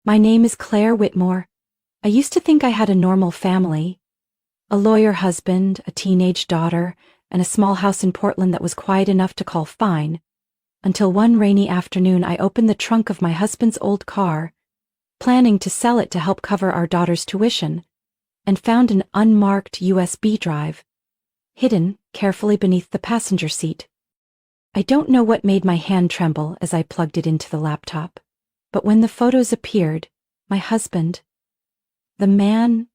My name is Claire Whitmore. I used to think I had a normal family. A lawyer husband, a teenage daughter, and a small house in Portland that was quiet enough to call fine. Until one rainy afternoon I opened the trunk of my husband's old car, planning to sell it to help cover our daughter's tuition, and found an unmarked USB drive, hidden carefully beneath the passenger seat. I don't know what made my hand tremble as I plugged it into the laptop, but when the photos appeared, my husband, the man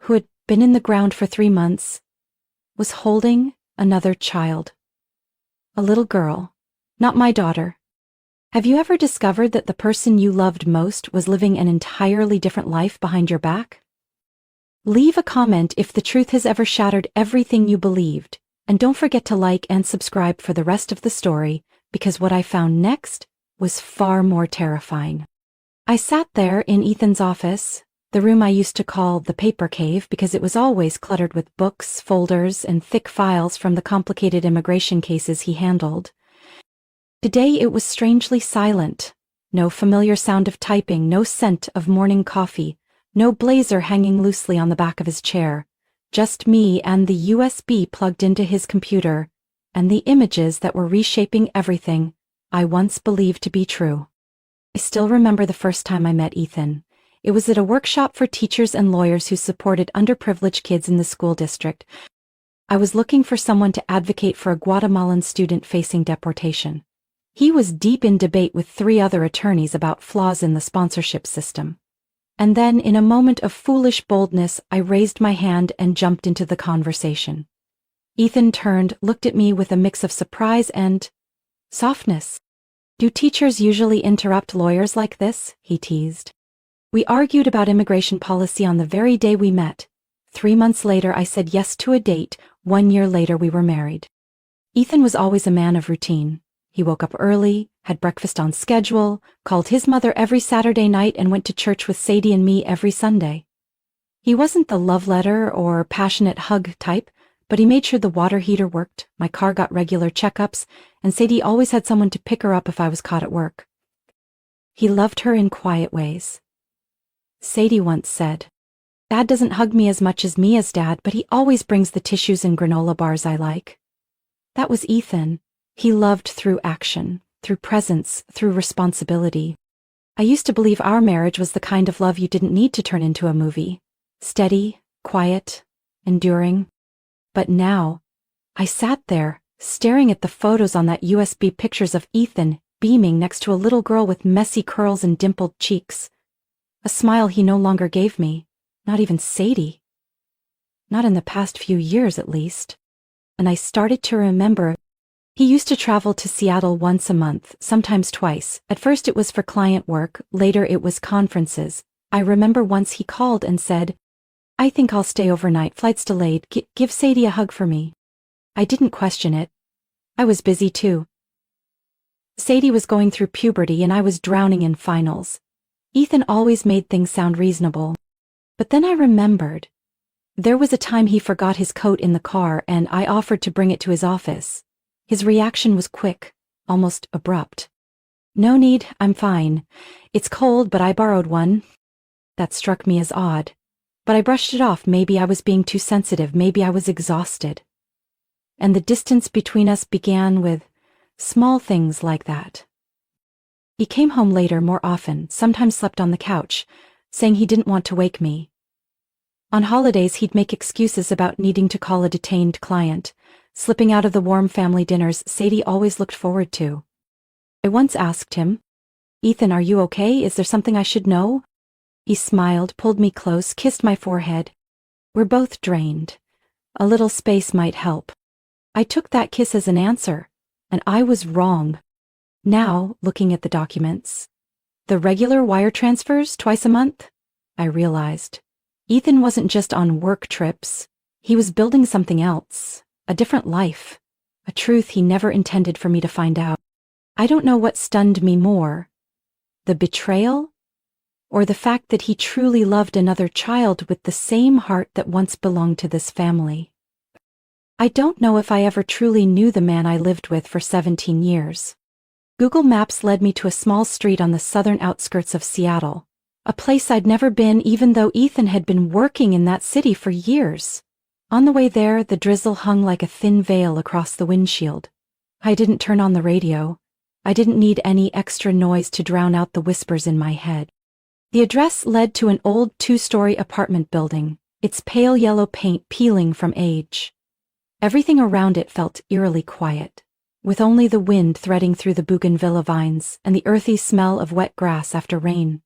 who had been in the ground for 3 months, was holding another child. A little girl, not my daughter. Have you ever discovered that the person you loved most was living an entirely different life behind your back? Leave a comment if the truth has ever shattered everything you believed, and don't forget to like and subscribe for the rest of the story, because what I found next was far more terrifying. I sat there in Ethan's office, the room I used to call the paper cave because it was always cluttered with books, folders, and thick files from the complicated immigration cases he handled. Today it was strangely silent. No familiar sound of typing, no scent of morning coffee, no blazer hanging loosely on the back of his chair. Just me and the USB plugged into his computer, and the images that were reshaping everything I once believed to be true. I still remember the first time I met Ethan. It was at a workshop for teachers and lawyers who supported underprivileged kids in the school district. I was looking for someone to advocate for a Guatemalan student facing deportation. He was deep in debate with 3 other attorneys about flaws in the sponsorship system. And then, in a moment of foolish boldness, I raised my hand and jumped into the conversation. Ethan turned, looked at me with a mix of surprise and softness. "Do teachers usually interrupt lawyers like this?" he teased. We argued about immigration policy on the very day we met. 3 months later, I said yes to a date. 1 year later, we were married. Ethan was always a man of routine. He woke up early, had breakfast on schedule, called his mother every Saturday night, and went to church with Sadie and me every Sunday. He wasn't the love letter or passionate hug type, but he made sure the water heater worked, my car got regular checkups, and Sadie always had someone to pick her up if I was caught at work. He loved her in quiet ways. Sadie once said, "Dad doesn't hug me as much as Mia's dad, but he always brings the tissues and granola bars I like." That was Ethan. He loved through action, through presence, through responsibility. I used to believe our marriage was the kind of love you didn't need to turn into a movie. Steady, quiet, enduring. But now, I sat there, staring at the photos on that USB pictures of Ethan beaming next to a little girl with messy curls and dimpled cheeks. A smile he no longer gave me, not even Sadie. Not in the past few years, at least. And I started to remember. He used to travel to Seattle once a month, sometimes twice. At first it was for client work, later it was conferences. I remember once he called and said, "I think I'll stay overnight, flight's delayed, give Sadie a hug for me." I didn't question it. I was busy too. Sadie was going through puberty and I was drowning in finals. Ethan always made things sound reasonable. But then I remembered. There was a time he forgot his coat in the car and I offered to bring it to his office. His reaction was quick, almost abrupt. "No need, I'm fine. It's cold, but I borrowed one." That struck me as odd. But I brushed it off. Maybe I was being too sensitive, maybe I was exhausted. And the distance between us began with small things like that. He came home later more often, sometimes slept on the couch, saying he didn't want to wake me. On holidays he'd make excuses about needing to call a detained client, slipping out of the warm family dinners Sadie always looked forward to. I once asked him, "Ethan, are you okay? Is there something I should know?" He smiled, pulled me close, kissed my forehead. "We're both drained. A little space might help." I took that kiss as an answer, and I was wrong. Now, looking at the documents, the regular wire transfers twice a month, I realized Ethan wasn't just on work trips. He was building something else, a different life, a truth he never intended for me to find out. I don't know what stunned me more, the betrayal, or the fact that he truly loved another child with the same heart that once belonged to this family. I don't know if I ever truly knew the man I lived with for 17 years. Google Maps led me to a small street on the southern outskirts of Seattle, A place I'd never been even though Ethan had been working in that city for years. On the way there, the drizzle hung like a thin veil across the windshield. I didn't turn on the radio. I didn't need any extra noise to drown out the whispers in my head. The address led to an old 2-story apartment building, its pale yellow paint peeling from age. Everything around it felt eerily quiet, with only the wind threading through the bougainvillea vines and the earthy smell of wet grass after rain.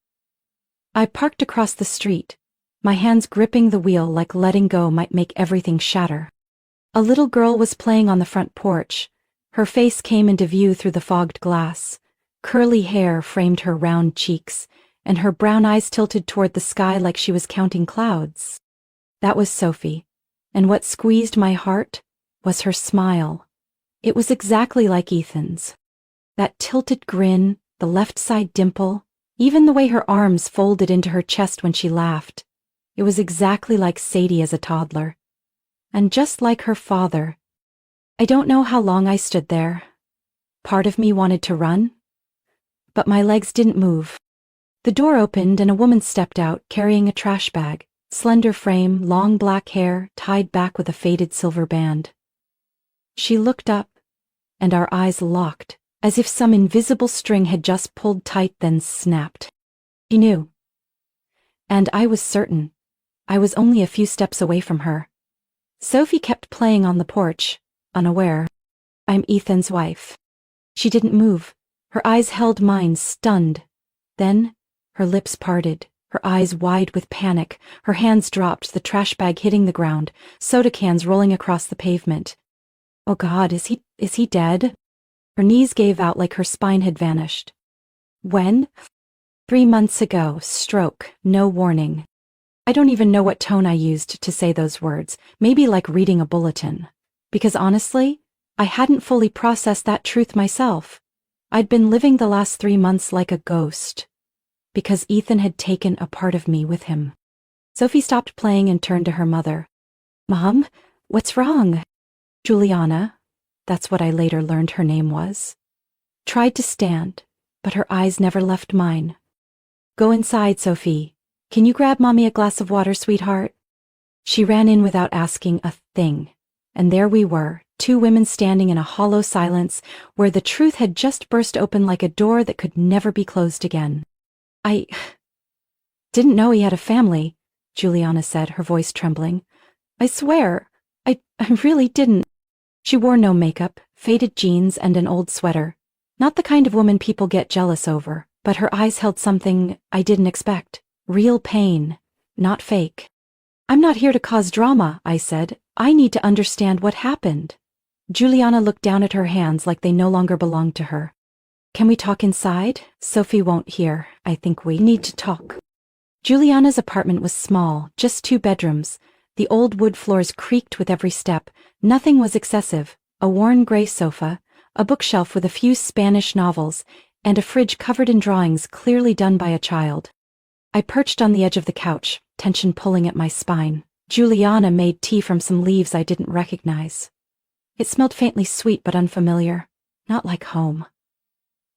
I parked across the street, my hands gripping the wheel like letting go might make everything shatter. A little girl was playing on the front porch. Her face came into view through the fogged glass. Curly hair framed her round cheeks, and her brown eyes tilted toward the sky like she was counting clouds. That was Sophie, and what squeezed my heart was her smile. It was exactly like Ethan's. That tilted grin, the left side dimple, even the way her arms folded into her chest when she laughed. It was exactly like Sadie as a toddler. And just like her father. I don't know how long I stood there. Part of me wanted to run, but my legs didn't move. The door opened and a woman stepped out carrying a trash bag, slender frame, long black hair, tied back with a faded silver band. She looked up, and our eyes locked, as if some invisible string had just pulled tight then snapped. She knew. And I was certain. I was only a few steps away from her. Sophie kept playing on the porch, unaware. I'm Ethan's wife. She didn't move. Her eyes held mine, stunned. Then, her lips parted, her eyes wide with panic, her hands dropped, the trash bag hitting the ground, soda cans rolling across the pavement. Oh God, is he dead? Her knees gave out like her spine had vanished. When? 3 months ago, stroke, no warning. I don't even know what tone I used to say those words, maybe like reading a bulletin. Because honestly, I hadn't fully processed that truth myself. I'd been living the last 3 months like a ghost. Because Ethan had taken a part of me with him. Sophie stopped playing and turned to her mother. Mom, what's wrong? Juliana, that's what I later learned her name was, tried to stand, but her eyes never left mine. Go inside, Sophie. Can you grab Mommy a glass of water, sweetheart? She ran in without asking a thing. And there we were, 2 women standing in a hollow silence where the truth had just burst open like a door that could never be closed again. I didn't know he had a family, Juliana said, her voice trembling. I swear, I really didn't. She wore no makeup, faded jeans and an old sweater. Not the kind of woman people get jealous over, but her eyes held something I didn't expect. Real pain, not fake. I'm not here to cause drama, I said. I need to understand what happened. Juliana looked down at her hands like they no longer belonged to her. Can we talk inside? Sophie won't hear. I think we need to talk. Juliana's apartment was small, just 2 bedrooms. The old wood floors creaked with every step. Nothing was excessive. A worn gray sofa, a bookshelf with a few Spanish novels, and a fridge covered in drawings clearly done by a child. I perched on the edge of the couch, tension pulling at my spine. Juliana made tea from some leaves I didn't recognize. It smelled faintly sweet but unfamiliar, not like home.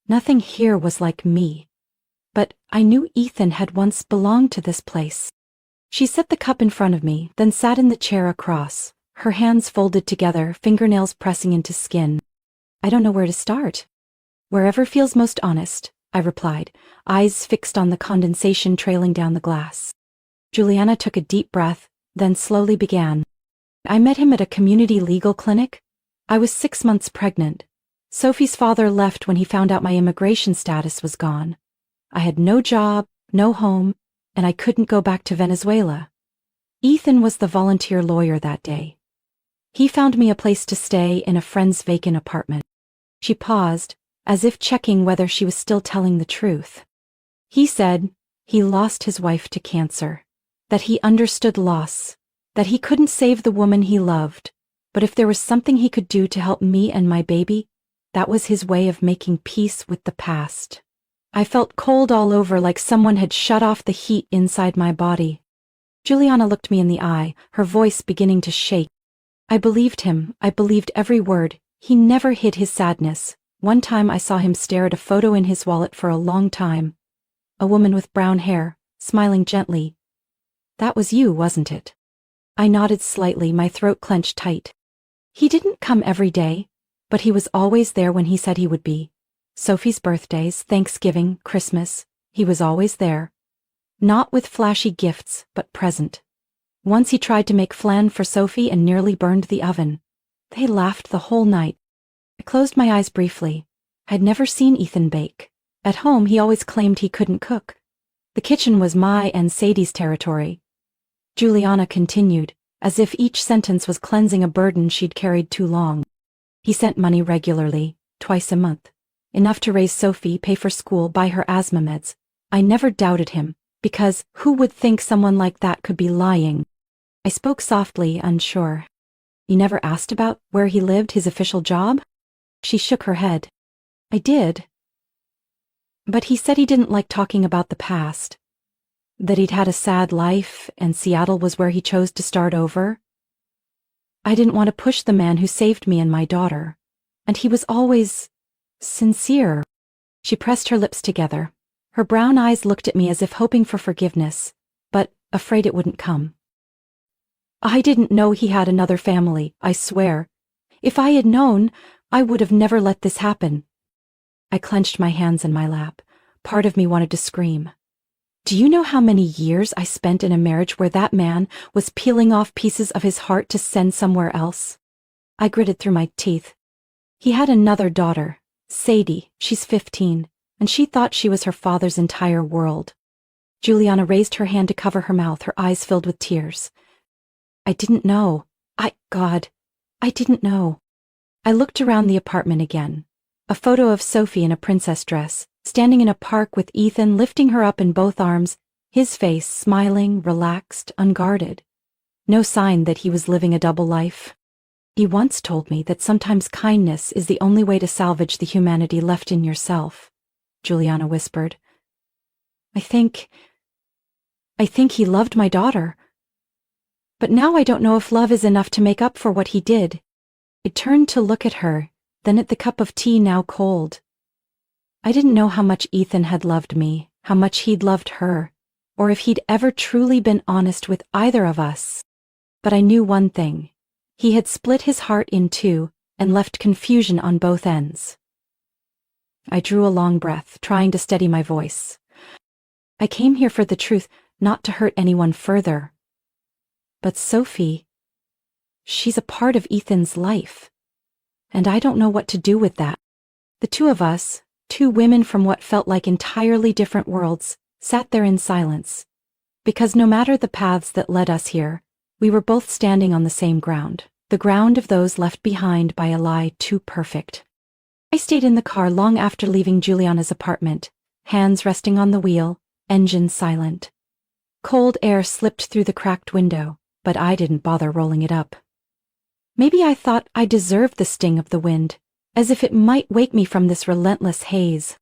Nothing here was like me. But I knew Ethan had once belonged to this place. She set the cup in front of me, then sat in the chair across, her hands folded together, fingernails pressing into skin. I don't know where to start. Wherever feels most honest, I replied, eyes fixed on the condensation trailing down the glass. Juliana took a deep breath, then slowly began. I met him at a community legal clinic. I was 6 months pregnant. Sophie's father left when he found out my immigration status was gone. I had no job, no home, and I couldn't go back to Venezuela. Ethan was the volunteer lawyer that day. He found me a place to stay in a friend's vacant apartment. She paused, as if checking whether she was still telling the truth. He said he lost his wife to cancer, that he understood loss, that he couldn't save the woman he loved, but if there was something he could do to help me and my baby, that was his way of making peace with the past. I felt cold all over, like someone had shut off the heat inside my body. Juliana looked me in the eye, her voice beginning to shake. I believed him. I believed every word. He never hid his sadness. One time I saw him stare at a photo in his wallet for a long time. A woman with brown hair, smiling gently. That was you, wasn't it? I nodded slightly, my throat clenched tight. He didn't come every day, but he was always there when he said he would be. Sophie's birthdays, Thanksgiving, Christmas, he was always there. Not with flashy gifts, but present. Once he tried to make flan for Sophie and nearly burned the oven. They laughed the whole night. I closed my eyes briefly. I'd never seen Ethan bake. At home, he always claimed he couldn't cook. The kitchen was my and Sadie's territory. Juliana continued, as if each sentence was cleansing a burden she'd carried too long. He sent money regularly, twice a month. Enough to raise Sophie, pay for school, buy her asthma meds. I never doubted him, because who would think someone like that could be lying? I spoke softly, unsure. You never asked about where he lived, his official job? She shook her head. I did. But he said he didn't like talking about the past. That he'd had a sad life, and Seattle was where he chose to start over. I didn't want to push the man who saved me and my daughter. And he was always sincere. She pressed her lips together. Her brown eyes looked at me as if hoping for forgiveness, but afraid it wouldn't come. I didn't know he had another family, I swear. If I had known, I would have never let this happen. I clenched my hands in my lap. Part of me wanted to scream. Do you know how many years I spent in a marriage where that man was peeling off pieces of his heart to send somewhere else? I gritted through my teeth. He had another daughter, Sadie. She's 15, and she thought she was her father's entire world. Juliana raised her hand to cover her mouth, her eyes filled with tears. I didn't know. I didn't know. I looked around the apartment again. A photo of Sophie in a princess dress, standing in a park with Ethan lifting her up in both arms, his face smiling, relaxed, unguarded. No sign that he was living a double life. He once told me that sometimes kindness is the only way to salvage the humanity left in yourself, Juliana whispered. I think he loved my daughter. But now I don't know if love is enough to make up for what he did. I turned to look at her, then at the cup of tea now cold. I didn't know how much Ethan had loved me, how much he'd loved her, or if he'd ever truly been honest with either of us. But I knew one thing. He had split his heart in two and left confusion on both ends. I drew a long breath, trying to steady my voice. I came here for the truth, not to hurt anyone further. But Sophie, she's a part of Ethan's life, and I don't know what to do with that. The two of us, two women from what felt like entirely different worlds, sat there in silence, because no matter the paths that led us here, we were both standing on the same ground, the ground of those left behind by a lie too perfect. I stayed in the car long after leaving Juliana's apartment, hands resting on the wheel, engine silent. Cold air slipped through the cracked window, but I didn't bother rolling it up. Maybe I thought I deserved the sting of the wind, as if it might wake me from this relentless haze.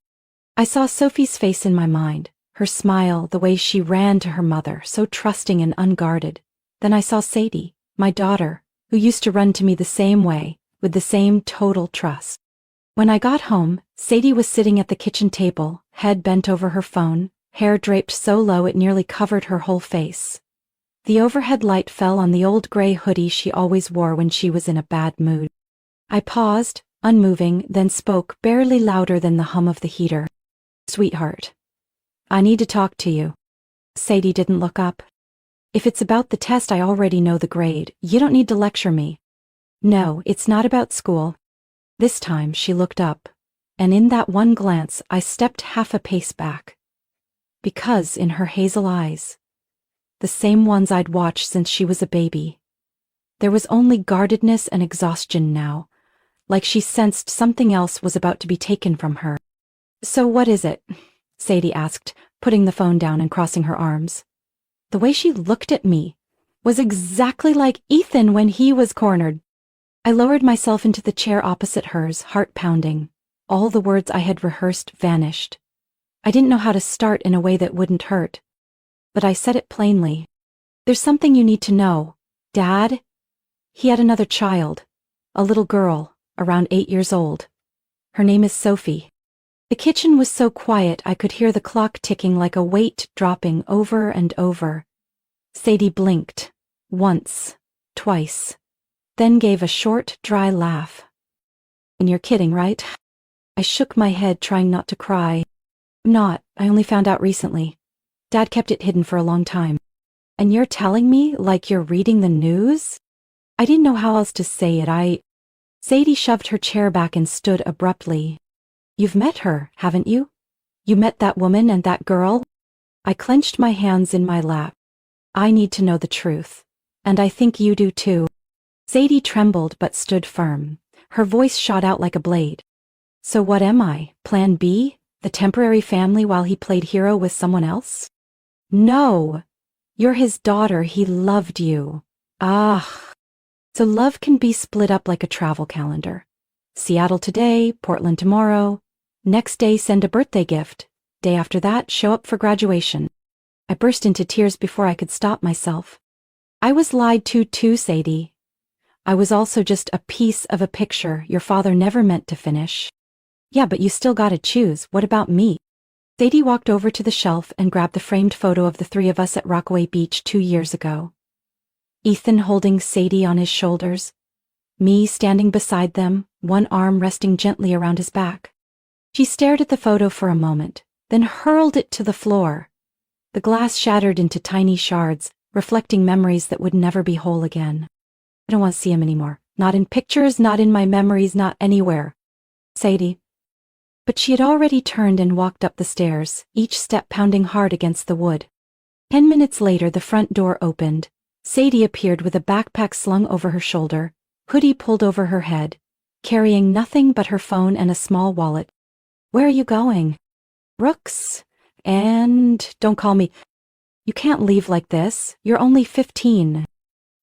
I saw Sophie's face in my mind, her smile, the way she ran to her mother, so trusting and unguarded. Then I saw Sadie, my daughter, who used to run to me the same way, with the same total trust. When I got home, Sadie was sitting at the kitchen table, head bent over her phone, hair draped so low it nearly covered her whole face. The overhead light fell on the old gray hoodie she always wore when she was in a bad mood. I paused, unmoving, then spoke, barely louder than the hum of the heater. Sweetheart, I need to talk to you. Sadie didn't look up. If it's about the test, I already know the grade. You don't need to lecture me. No, it's not about school. This time she looked up, and in that one glance I stepped half a pace back. Because in her hazel eyes, the same ones I'd watched since she was a baby, there was only guardedness and exhaustion now, like she sensed something else was about to be taken from her. So what is it? Sadie asked, putting the phone down and crossing her arms. The way she looked at me was exactly like Ethan when he was cornered. I lowered myself into the chair opposite hers, heart pounding. All the words I had rehearsed vanished. I didn't know how to start in a way that wouldn't hurt. But I said it plainly. There's something you need to know. Dad, he had another child, a little girl, around 8 years old. Her name is Sophie. The kitchen was so quiet I could hear the clock ticking like a weight dropping over and over. Sadie blinked. Once. Twice. Then gave a short, dry laugh. And you're kidding, right? I shook my head, trying not to cry. I'm not. I only found out recently. Dad kept it hidden for a long time. And you're telling me like you're reading the news? I didn't know how else to say it. Sadie shoved her chair back and stood abruptly. You've met her, haven't you? You met that woman and that girl? I clenched my hands in my lap. I need to know the truth. And I think you do too. Sadie trembled but stood firm. Her voice shot out like a blade. So what am I? Plan B? The temporary family while he played hero with someone else? No. You're his daughter. He loved you. Ah. So love can be split up like a travel calendar. Seattle today, Portland tomorrow. Next day send a birthday gift. Day after that show up for graduation. I burst into tears before I could stop myself. I was lied to too, Sadie. I was also just a piece of a picture your father never meant to finish. Yeah, but you still gotta choose. What about me? Sadie walked over to the shelf and grabbed the framed photo of the three of us at Rockaway Beach 2 years ago. Ethan holding Sadie on his shoulders. Me standing beside them, one arm resting gently around his back. She stared at the photo for a moment, then hurled it to the floor. The glass shattered into tiny shards, reflecting memories that would never be whole again. I don't want to see him anymore. Not in pictures, not in my memories, not anywhere. Sadie. But she had already turned and walked up the stairs, each step pounding hard against the wood. 10 minutes later, the front door opened. Sadie appeared with a backpack slung over her shoulder, hoodie pulled over her head, carrying nothing but her phone and a small wallet. Where are you going? Brooks. And don't call me. You can't leave like this. You're only 15.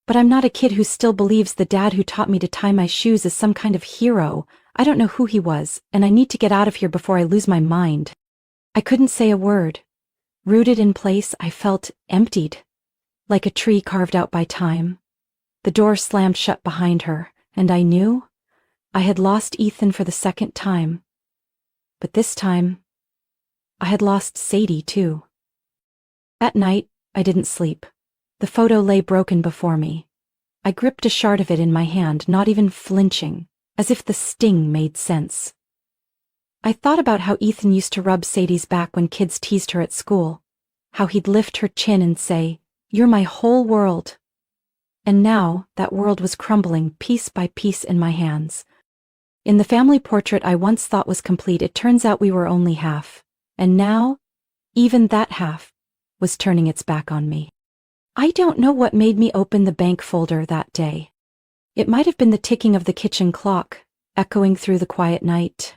But I'm not a kid who still believes the dad who taught me to tie my shoes is some kind of hero. I don't know who he was, and I need to get out of here before I lose my mind. I couldn't say a word. Rooted in place, I felt emptied, like a tree carved out by time. The door slammed shut behind her, and I knew I had lost Ethan for the second time. But this time, I had lost Sadie too. That night, I didn't sleep. The photo lay broken before me. I gripped a shard of it in my hand, not even flinching, as if the sting made sense. I thought about how Ethan used to rub Sadie's back when kids teased her at school, how he'd lift her chin and say, "You're my whole world." And now, that world was crumbling piece by piece in my hands. In the family portrait I once thought was complete, it turns out we were only half. And now, even that half was turning its back on me. I don't know what made me open the bank folder that day. It might have been the ticking of the kitchen clock, echoing through the quiet night.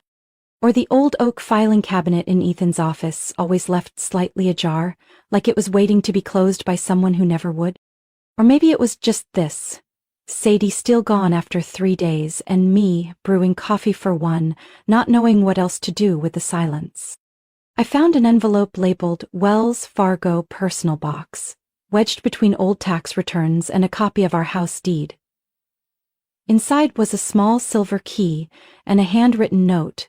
Or the old oak filing cabinet in Ethan's office, always left slightly ajar, like it was waiting to be closed by someone who never would. Or maybe it was just this. Sadie still gone after 3 days, and me brewing coffee for one, not knowing what else to do with the silence. I found an envelope labeled Wells Fargo Personal Box, wedged between old tax returns and a copy of our house deed. Inside was a small silver key and a handwritten note.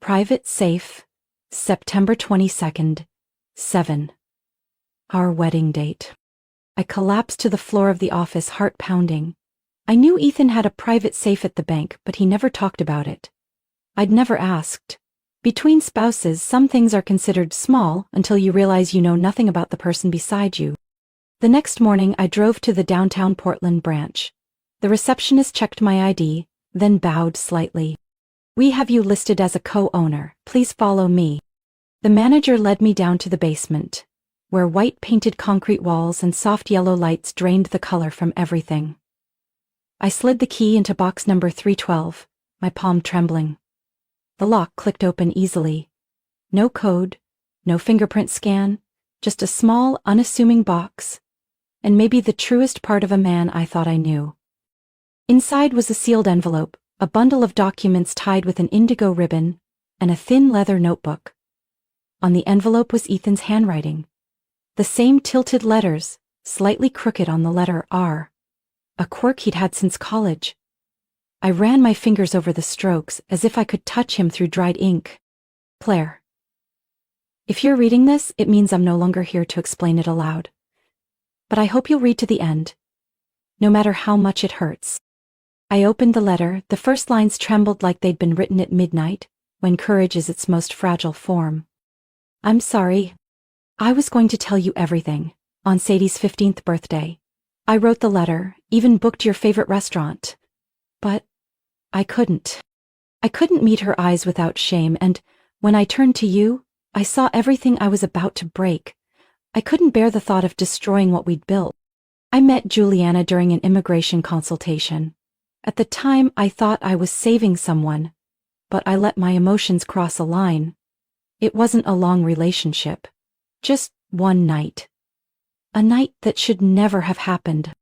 Private safe, September 22nd, 7. Our wedding date. I collapsed to the floor of the office, heart pounding. I knew Ethan had a private safe at the bank, but he never talked about it. I'd never asked. Between spouses, some things are considered small until you realize you know nothing about the person beside you. The next morning, I drove to the downtown Portland branch. The receptionist checked my ID, then bowed slightly. "We have you listed as a co-owner. Please follow me." The manager led me down to the basement, where white painted concrete walls and soft yellow lights drained the color from everything. I slid the key into box number 312, my palm trembling. The lock clicked open easily. No code, no fingerprint scan, just a small, unassuming box, and maybe the truest part of a man I thought I knew. Inside was a sealed envelope, a bundle of documents tied with an indigo ribbon, and a thin leather notebook. On the envelope was Ethan's handwriting. The same tilted letters, slightly crooked on the letter R. A quirk he'd had since college. I ran my fingers over the strokes as if I could touch him through dried ink. Claire. If you're reading this, it means I'm no longer here to explain it aloud. But I hope you'll read to the end, no matter how much it hurts. I opened the letter. The first lines trembled like they'd been written at midnight, when courage is its most fragile form. I'm sorry. I was going to tell you everything. On Sadie's 15th birthday. I wrote the letter, even booked your favorite restaurant. But I couldn't. I couldn't meet her eyes without shame, and when I turned to you, I saw everything I was about to break. I couldn't bear the thought of destroying what we'd built. I met Juliana during an immigration consultation. At the time, I thought I was saving someone, but I let my emotions cross a line. It wasn't a long relationship. Just one night. A night that should never have happened.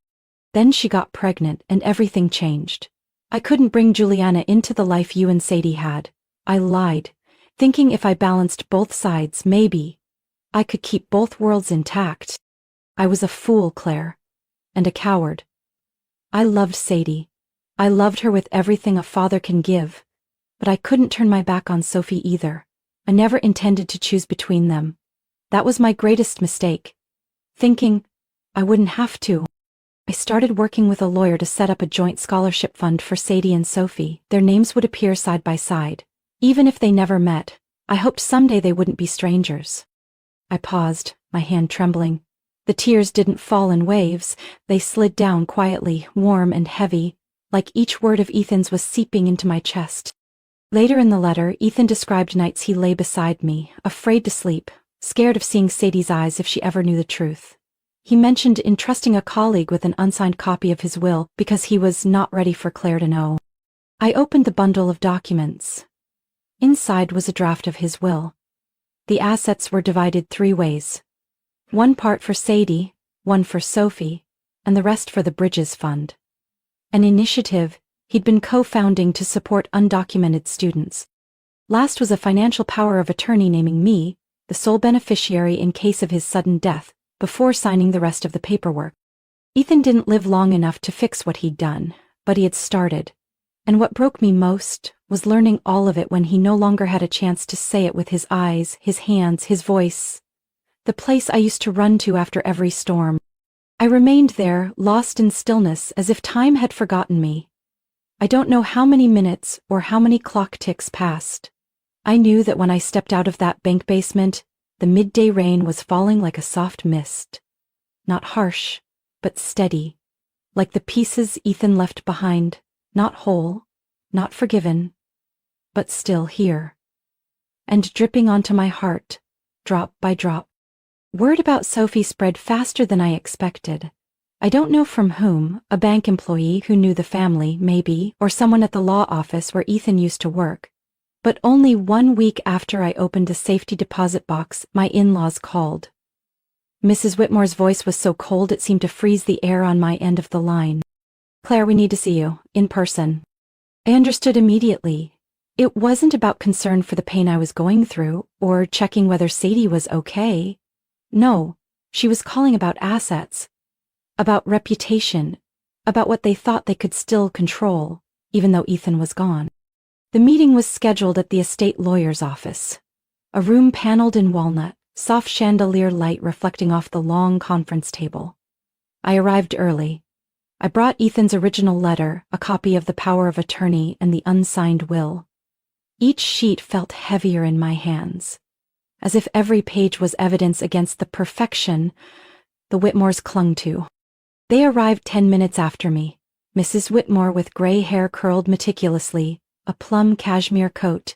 Then she got pregnant and everything changed. I couldn't bring Juliana into the life you and Sadie had. I lied, thinking if I balanced both sides, maybe I could keep both worlds intact. I was a fool, Claire, and a coward. I loved Sadie. I loved her with everything a father can give, but I couldn't turn my back on Sophie either. I never intended to choose between them. That was my greatest mistake. Thinking I wouldn't have to. I started working with a lawyer to set up a joint scholarship fund for Sadie and Sophie. Their names would appear side by side. Even if they never met, I hoped someday they wouldn't be strangers. I paused, my hand trembling. The tears didn't fall in waves. They slid down quietly, warm and heavy, like each word of Ethan's was seeping into my chest. Later in the letter, Ethan described nights he lay beside me, afraid to sleep, scared of seeing Sadie's eyes if she ever knew the truth. He mentioned entrusting a colleague with an unsigned copy of his will because he was not ready for Claire to know. I opened the bundle of documents. Inside was a draft of his will. The assets were divided 3 ways. 1 part for Sadie, 1 for Sophie, and the rest for the Bridges Fund. An initiative he'd been co-founding to support undocumented students. Last was a financial power of attorney naming me the sole beneficiary in case of his sudden death, before signing the rest of the paperwork. Ethan didn't live long enough to fix what he'd done, but he had started. And what broke me most was learning all of it when he no longer had a chance to say it with his eyes, his hands, his voice. The place I used to run to after every storm. I remained there, lost in stillness, as if time had forgotten me. I don't know how many minutes or how many clock ticks passed. I knew that when I stepped out of that bank basement, the midday rain was falling like a soft mist. Not harsh, but steady, like the pieces Ethan left behind, not whole, not forgiven, but still here. And dripping onto my heart, drop by drop. Word about Sophie spread faster than I expected. I don't know from whom, a bank employee who knew the family, maybe, or someone at the law office where Ethan used to work. But only 1 week after I opened the safety deposit box, my in-laws called. Mrs. Whitmore's voice was so cold it seemed to freeze the air on my end of the line. Claire, we need to see you, in person. I understood immediately. It wasn't about concern for the pain I was going through, or checking whether Sadie was okay. No, she was calling about assets, about reputation, about what they thought they could still control, even though Ethan was gone. The meeting was scheduled at the estate lawyer's office. A room paneled in walnut, soft chandelier light reflecting off the long conference table. I arrived early. I brought Ethan's original letter, a copy of the power of attorney, and the unsigned will. Each sheet felt heavier in my hands, as if every page was evidence against the perfection the Whitmores clung to. They arrived 10 minutes after me, Mrs. Whitmore with gray hair curled meticulously, a plum cashmere coat,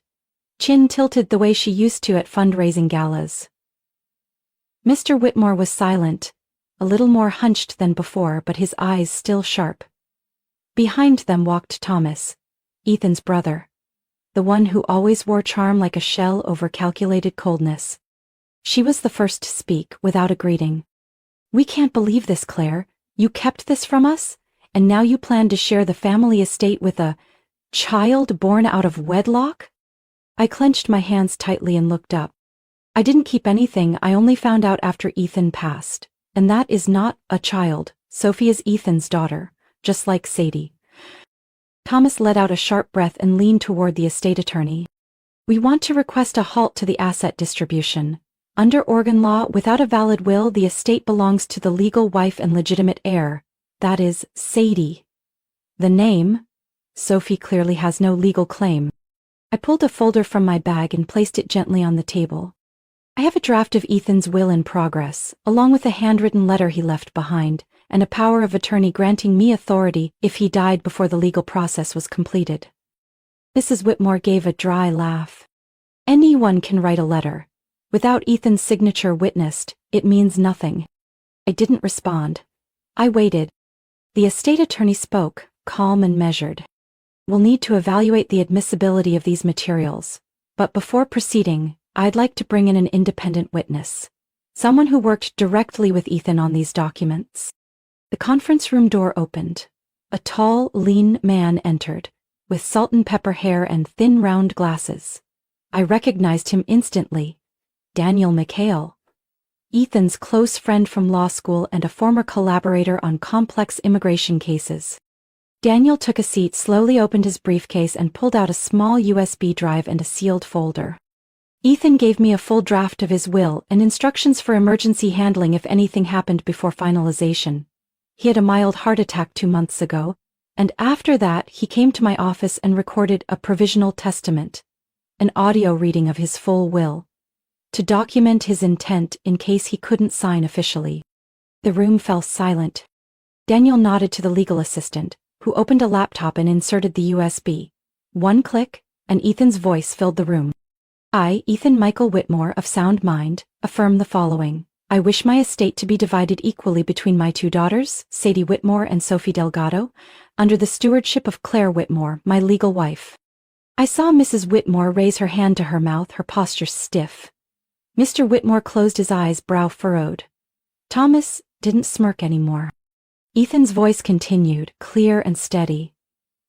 chin tilted the way she used to at fundraising galas. Mr. Whitmore was silent, a little more hunched than before, but his eyes still sharp. Behind them walked Thomas, Ethan's brother, the one who always wore charm like a shell over calculated coldness. She was the first to speak, without a greeting. "We can't believe this, Claire. You kept this from us, and now you plan to share the family estate with a child born out of wedlock?" I clenched my hands tightly and looked up. "I didn't keep anything. I only found out after Ethan passed. And that is not a child. Sophie is Ethan's daughter, just like Sadie." Thomas let out a sharp breath and leaned toward the estate attorney. We want to request a halt to the asset distribution. Under Oregon law, without a valid will, the estate belongs to the legal wife and legitimate heir, that is, Sadie. The name? Sophie clearly has no legal claim. I pulled a folder from my bag and placed it gently on the table. I have a draft of Ethan's will in progress, along with a handwritten letter he left behind, and a power of attorney granting me authority if he died before the legal process was completed. Mrs. Whitmore gave a dry laugh. Anyone can write a letter. Without Ethan's signature witnessed, it means nothing. I didn't respond. I waited. The estate attorney spoke, calm and measured. We'll need to evaluate the admissibility of these materials, but before proceeding, I'd like to bring in an independent witness. Someone who worked directly with Ethan on these documents. The conference room door opened. A tall, lean man entered, with salt and pepper hair and thin round glasses. I recognized him instantly. Daniel McHale. Ethan's close friend from law school and a former collaborator on complex immigration cases. Daniel took a seat, slowly opened his briefcase and pulled out a small USB drive and a sealed folder. Ethan gave me a full draft of his will and instructions for emergency handling if anything happened before finalization. He had a mild heart attack 2 months ago, and after that he came to my office and recorded a provisional testament, an audio reading of his full will, to document his intent in case he couldn't sign officially. The room fell silent. Daniel nodded to the legal assistant, who opened a laptop and inserted the USB. One click, and Ethan's voice filled the room. I, Ethan Michael Whitmore of sound mind, affirm the following. I wish my estate to be divided equally between my 2 daughters, Sadie Whitmore and Sophie Delgado, under the stewardship of Claire Whitmore, my legal wife. I saw Mrs. Whitmore raise her hand to her mouth, her posture stiff. Mr. Whitmore closed his eyes, brow furrowed. Thomas didn't smirk anymore. Ethan's voice continued, clear and steady.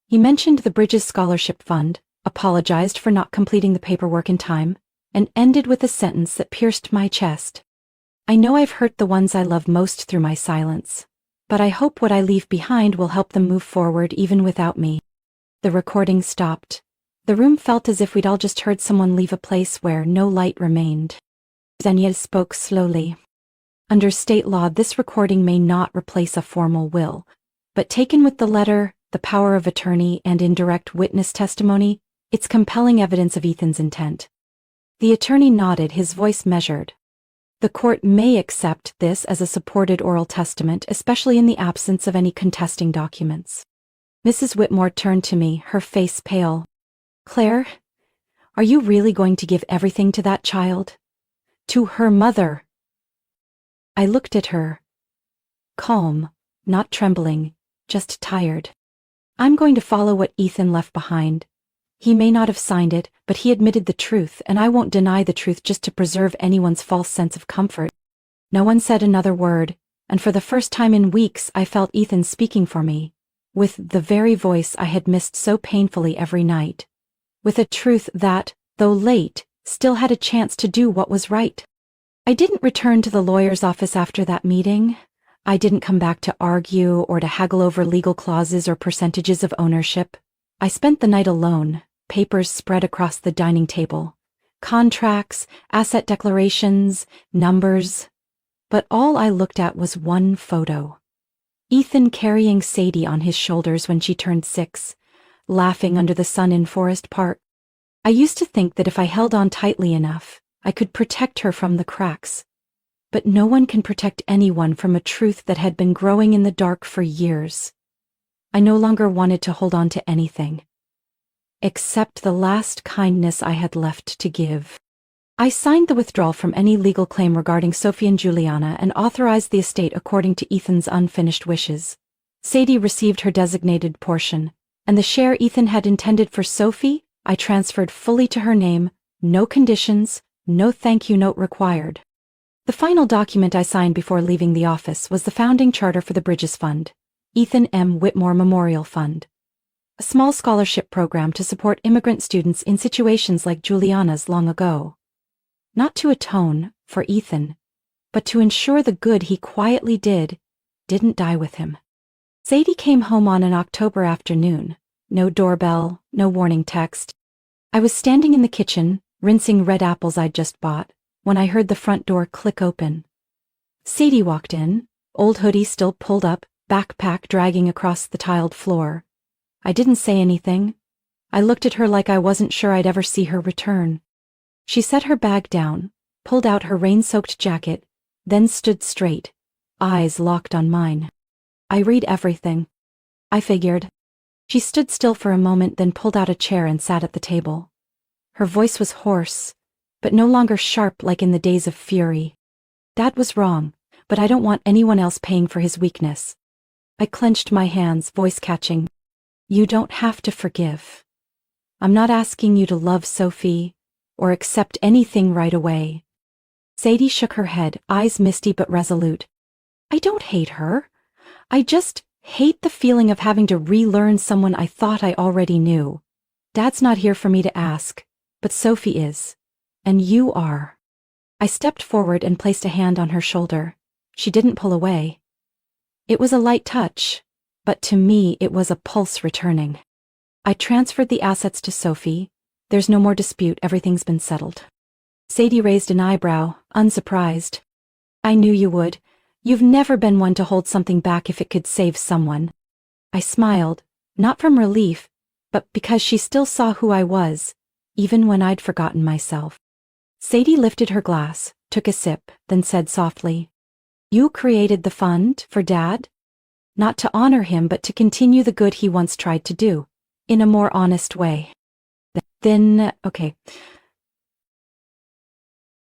He mentioned the Bridges Scholarship Fund, apologized for not completing the paperwork in time, and ended with a sentence that pierced my chest. I know I've hurt the ones I love most through my silence, but I hope what I leave behind will help them move forward even without me. The recording stopped. The room felt as if we'd all just heard someone leave a place where no light remained. Daniel spoke slowly. Under state law, this recording may not replace a formal will, but taken with the letter, the power of attorney, and indirect witness testimony, it's compelling evidence of Ethan's intent. The attorney nodded, his voice measured. The court may accept this as a supported oral testament, especially in the absence of any contesting documents. Mrs. Whitmore turned to me, her face pale. Claire, are you really going to give everything to that child? To her mother? I looked at her. Calm, not trembling, just tired. I'm going to follow what Ethan left behind. He may not have signed it, but he admitted the truth, and I won't deny the truth just to preserve anyone's false sense of comfort. No one said another word, and for the first time in weeks I felt Ethan speaking for me, with the very voice I had missed so painfully every night, with a truth that, though late, still had a chance to do what was right. I didn't return to the lawyer's office after that meeting. I didn't come back to argue or to haggle over legal clauses or percentages of ownership. I spent the night alone, papers spread across the dining table. Contracts, asset declarations, numbers. But all I looked at was one photo. Ethan carrying Sadie on his shoulders when she turned 6, laughing under the sun in Forest Park. I used to think that if I held on tightly enough, I could protect her from the cracks. But no one can protect anyone from a truth that had been growing in the dark for years. I no longer wanted to hold on to anything, except the last kindness I had left to give. I signed the withdrawal from any legal claim regarding Sophie and Juliana and authorized the estate according to Ethan's unfinished wishes. Sadie received her designated portion, and the share Ethan had intended for Sophie, I transferred fully to her name, no conditions, no thank you note required. The final document I signed before leaving the office was the founding charter for the Bridges Fund, Ethan M. Whitmore Memorial Fund, a small scholarship program to support immigrant students in situations like Juliana's long ago. Not to atone for Ethan, but to ensure the good he quietly didn't die with him. Sadie came home on an October afternoon. No doorbell, no warning text. I was standing in the kitchen, rinsing red apples I'd just bought, when I heard the front door click open. Sadie walked in, old hoodie still pulled up, backpack dragging across the tiled floor. I didn't say anything. I looked at her like I wasn't sure I'd ever see her return. She set her bag down, pulled out her rain-soaked jacket, then stood straight, eyes locked on mine. I read everything, I figured. She stood still for a moment, then pulled out a chair and sat at the table. Her voice was hoarse, but no longer sharp like in the days of fury. Dad was wrong, but I don't want anyone else paying for his weakness. I clenched my hands, voice catching. You don't have to forgive. I'm not asking you to love Sophie or accept anything right away. Sadie shook her head, eyes misty but resolute. I don't hate her. I just hate the feeling of having to relearn someone I thought I already knew. Dad's not here for me to ask, but Sophie is. And you are. I stepped forward and placed a hand on her shoulder. She didn't pull away. It was a light touch, but to me it was a pulse returning. I transferred the assets to Sophie. There's no more dispute, everything's been settled. Sadie raised an eyebrow, unsurprised. I knew you would. You've never been one to hold something back if it could save someone. I smiled, not from relief, but because she still saw who I was, even when I'd forgotten myself. Sadie lifted her glass, took a sip, then said softly, You created the fund for Dad? Not to honor him, but to continue the good he once tried to do, in a more honest way. Then, okay.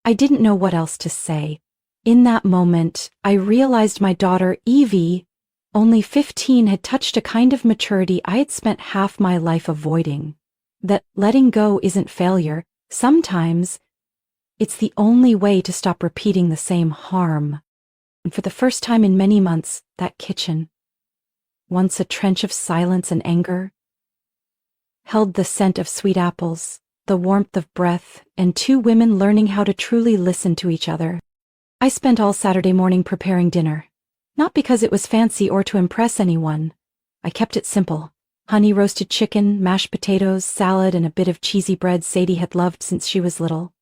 I didn't know what else to say. In that moment, I realized my daughter, Evie, only 15, had touched a kind of maturity I had spent half my life avoiding. That letting go isn't failure. Sometimes, it's the only way to stop repeating the same harm. And for the first time in many months, that kitchen, once a trench of silence and anger, held the scent of sweet apples, the warmth of breath, and two women learning how to truly listen to each other. I spent all Saturday morning preparing dinner. Not because it was fancy or to impress anyone. I kept it simple. Honey roasted chicken, mashed potatoes, salad, and a bit of cheesy bread Sadie had loved since she was little.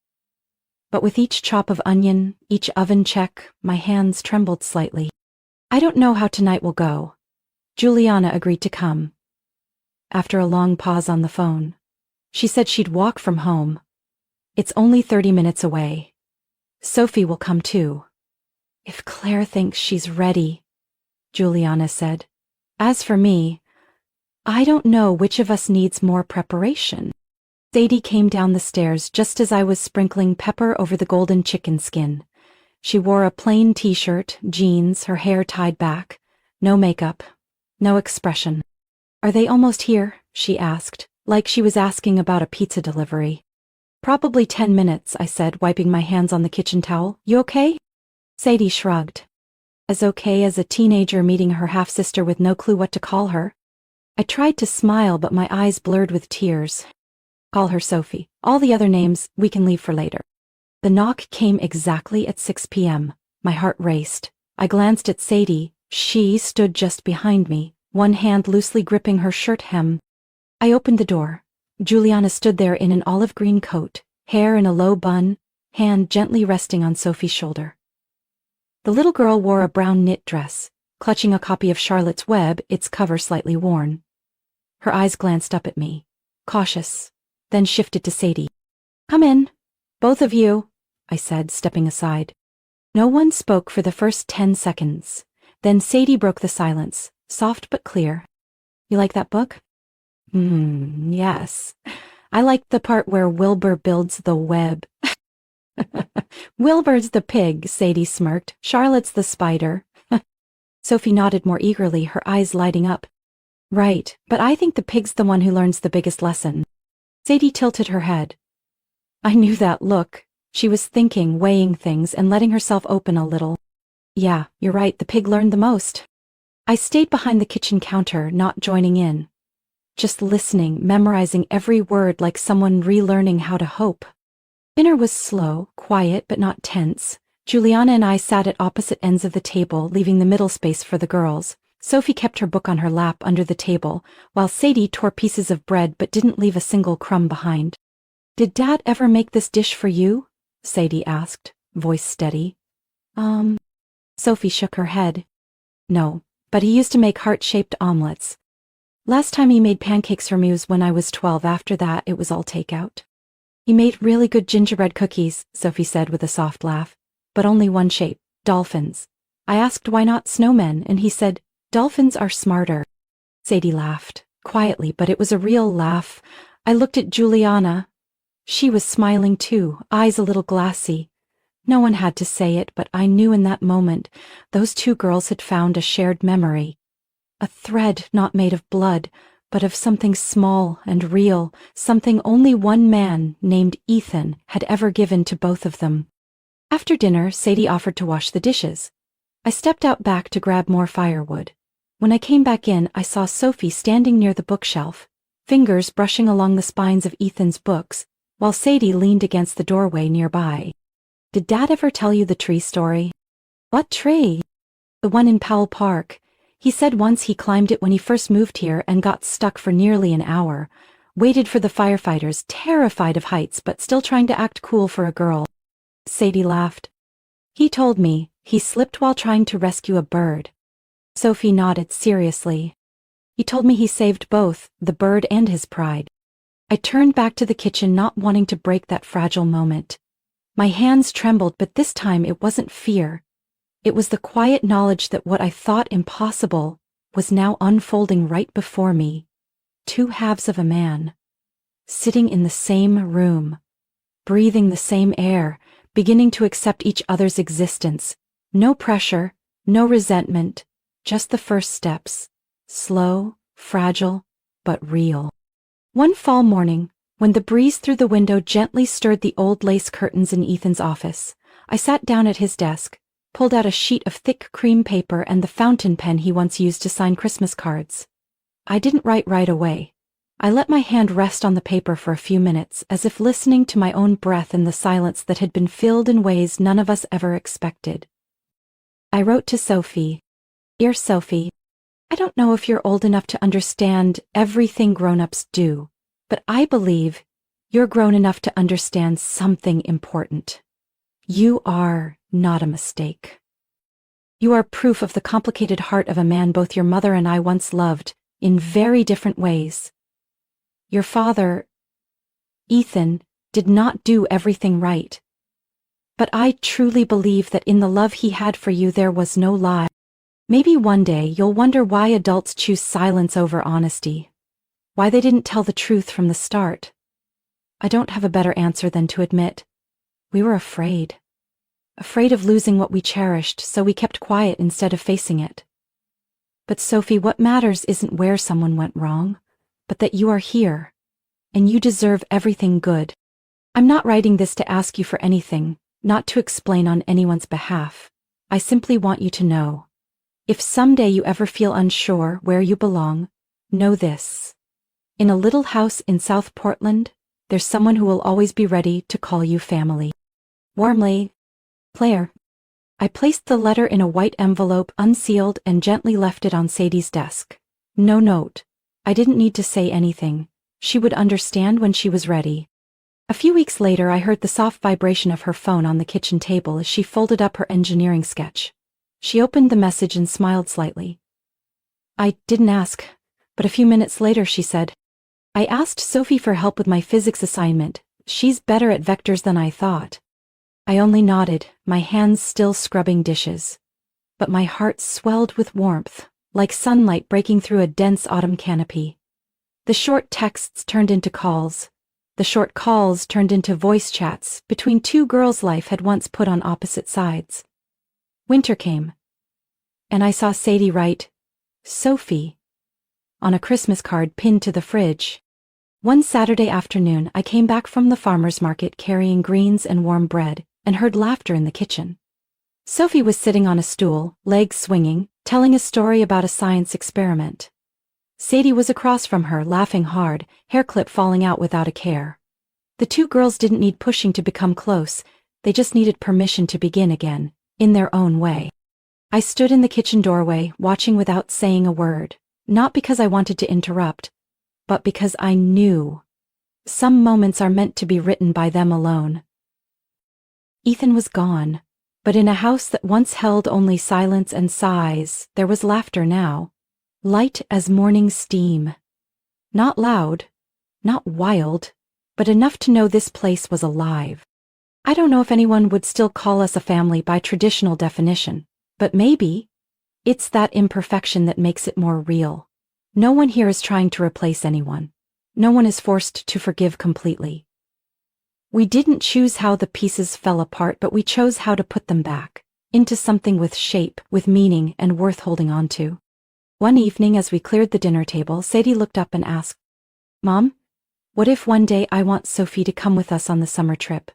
But with each chop of onion, each oven check, my hands trembled slightly. I don't know how tonight will go. Juliana agreed to come. After a long pause on the phone, she said she'd walk from home. It's only 30 minutes away. Sophie will come too. If Claire thinks she's ready, Juliana said. As for me, I don't know which of us needs more preparation. Sadie came down the stairs just as I was sprinkling pepper over the golden chicken skin. She wore a plain t-shirt, jeans, her hair tied back. No makeup, no expression. Are they almost here? She asked, like she was asking about a pizza delivery. Probably 10 minutes, I said, wiping my hands on the kitchen towel. You okay? Sadie shrugged. As okay as a teenager meeting her half-sister with no clue what to call her. I tried to smile, but my eyes blurred with tears. Call her Sophie. All the other names we can leave for later. The knock came exactly at 6 p.m. My heart raced. I glanced at Sadie. She stood just behind me, one hand loosely gripping her shirt hem. I opened the door. Juliana stood there in an olive green coat, hair in a low bun, hand gently resting on Sophie's shoulder. The little girl wore a brown knit dress, clutching a copy of Charlotte's Web, its cover slightly worn. Her eyes glanced up at me, cautious, then shifted to Sadie. Come in, both of you, I said, stepping aside. No one spoke for the first 10 seconds. Then Sadie broke the silence, soft but clear. You like that book? Yes. I liked the part where Wilbur builds the web. Wilbur's the pig, Sadie smirked. Charlotte's the spider. Sophie nodded more eagerly, her eyes lighting up. Right, but I think the pig's the one who learns the biggest lesson. Sadie tilted her head. I knew that look. She was thinking, weighing things, and letting herself open a little. Yeah, you're right, the pig learned the most. I stayed behind the kitchen counter, not joining in. Just listening, memorizing every word like someone relearning how to hope. Dinner was slow, quiet, but not tense. Juliana and I sat at opposite ends of the table, leaving the middle space for the girls. Sophie kept her book on her lap under the table, while Sadie tore pieces of bread but didn't leave a single crumb behind. Did Dad ever make this dish for you? Sadie asked, voice steady. Sophie shook her head. No, but he used to make heart-shaped omelets. Last time he made pancakes for me was when I was 12. After that, it was all takeout. He made really good gingerbread cookies, Sophie said with a soft laugh, but only one shape, dolphins. I asked why not snowmen, and he said, dolphins are smarter. Sadie laughed, quietly, but it was a real laugh. I looked at Juliana. She was smiling too, eyes a little glassy. No one had to say it, but I knew in that moment those two girls had found a shared memory. A thread not made of blood, but of something small and real, something only one man, named Ethan, had ever given to both of them. After dinner, Sadie offered to wash the dishes. I stepped out back to grab more firewood. When I came back in, I saw Sophie standing near the bookshelf, fingers brushing along the spines of Ethan's books, while Sadie leaned against the doorway nearby. Did Dad ever tell you the tree story? What tree? The one in Powell Park. He said once he climbed it when he first moved here and got stuck for nearly an hour. Waited for the firefighters, terrified of heights but still trying to act cool for a girl. Sadie laughed. He told me he slipped while trying to rescue a bird. Sophie nodded seriously. He told me he saved both, the bird and his pride. I turned back to the kitchen, not wanting to break that fragile moment. My hands trembled, but this time it wasn't fear. It was the quiet knowledge that what I thought impossible was now unfolding right before me. Two halves of a man, sitting in the same room, breathing the same air, beginning to accept each other's existence. No pressure, no resentment, just the first steps. Slow, fragile, but real. One fall morning, when the breeze through the window gently stirred the old lace curtains in Ethan's office, I sat down at his desk, pulled out a sheet of thick cream paper and the fountain pen he once used to sign Christmas cards. I didn't write right away. I let my hand rest on the paper for a few minutes, as if listening to my own breath in the silence that had been filled in ways none of us ever expected. I wrote to Sophie. Dear Sophie, I don't know if you're old enough to understand everything grown-ups do, but I believe you're grown enough to understand something important. You are not a mistake. You are proof of the complicated heart of a man both your mother and I once loved, in very different ways. Your father, Ethan, did not do everything right. But I truly believe that in the love he had for you there was no lie. Maybe one day you'll wonder why adults choose silence over honesty. Why they didn't tell the truth from the start. I don't have a better answer than to admit we were afraid. Afraid of losing what we cherished, so we kept quiet instead of facing it. But Sophie, what matters isn't where someone went wrong, but that you are here, and you deserve everything good. I'm not writing this to ask you for anything, not to explain on anyone's behalf. I simply want you to know. If someday you ever feel unsure where you belong, know this. In a little house in South Portland, there's someone who will always be ready to call you family. Warmly, Claire. I placed the letter in a white envelope, unsealed, and gently left it on Sadie's desk. No note. I didn't need to say anything. She would understand when she was ready. A few weeks later, I heard the soft vibration of her phone on the kitchen table as she folded up her engineering sketch. She opened the message and smiled slightly. I didn't ask, but a few minutes later she said, I asked Sophie for help with my physics assignment. She's better at vectors than I thought. I only nodded, my hands still scrubbing dishes. But my heart swelled with warmth, like sunlight breaking through a dense autumn canopy. The short texts turned into calls. The short calls turned into voice chats between two girls life had once put on opposite sides. Winter came, and I saw Sadie write, Sophie, on a Christmas card pinned to the fridge. One Saturday afternoon, I came back from the farmer's market carrying greens and warm bread, and heard laughter in the kitchen. Sophie was sitting on a stool, legs swinging, telling a story about a science experiment. Sadie was across from her, laughing hard, hair clip falling out without a care. The two girls didn't need pushing to become close, they just needed permission to begin again, in their own way. I stood in the kitchen doorway, watching without saying a word, not because I wanted to interrupt, but because I knew some moments are meant to be written by them alone. Ethan was gone, but in a house that once held only silence and sighs, there was laughter now, light as morning steam. Not loud, not wild, but enough to know this place was alive. I don't know if anyone would still call us a family by traditional definition, but maybe it's that imperfection that makes it more real. No one here is trying to replace anyone. No one is forced to forgive completely. We didn't choose how the pieces fell apart, but we chose how to put them back into something with shape, with meaning, and worth holding on to. One evening, as we cleared the dinner table, Sadie looked up and asked, "Mom, what if one day I want Sophie to come with us on the summer trip?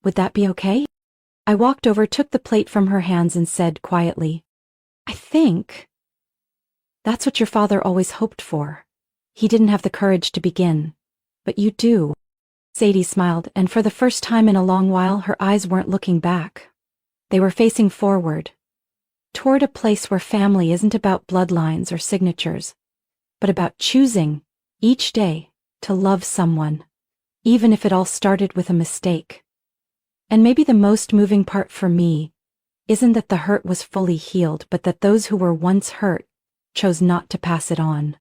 Would that be okay?" I walked over, took the plate from her hands, and said quietly, "I think that's what your father always hoped for. He didn't have the courage to begin, but you do." Sadie smiled, and for the first time in a long while, her eyes weren't looking back. They were facing forward, toward a place where family isn't about bloodlines or signatures, but about choosing, each day, to love someone, even if it all started with a mistake. And maybe the most moving part for me isn't that the hurt was fully healed, but that those who were once hurt chose not to pass it on.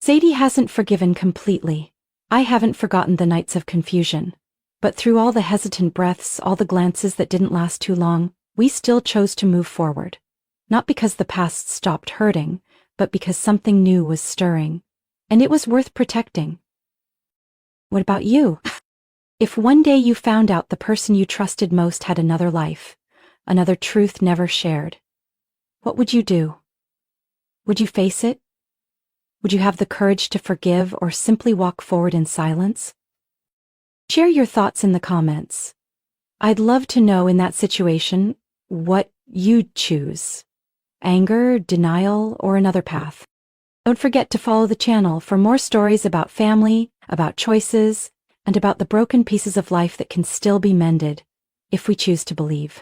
Sadie hasn't forgiven completely. I haven't forgotten the nights of confusion. But through all the hesitant breaths, all the glances that didn't last too long, we still chose to move forward. Not because the past stopped hurting, but because something new was stirring. And it was worth protecting. What about you? If one day you found out the person you trusted most had another life, another truth never shared, what would you do? Would you face it? Would you have the courage to forgive, or simply walk forward in silence? Share your thoughts in the comments. I'd love to know in that situation what you'd choose: anger, denial, or another path. Don't forget to follow the channel for more stories about family, about choices, and about the broken pieces of life that can still be mended if we choose to believe.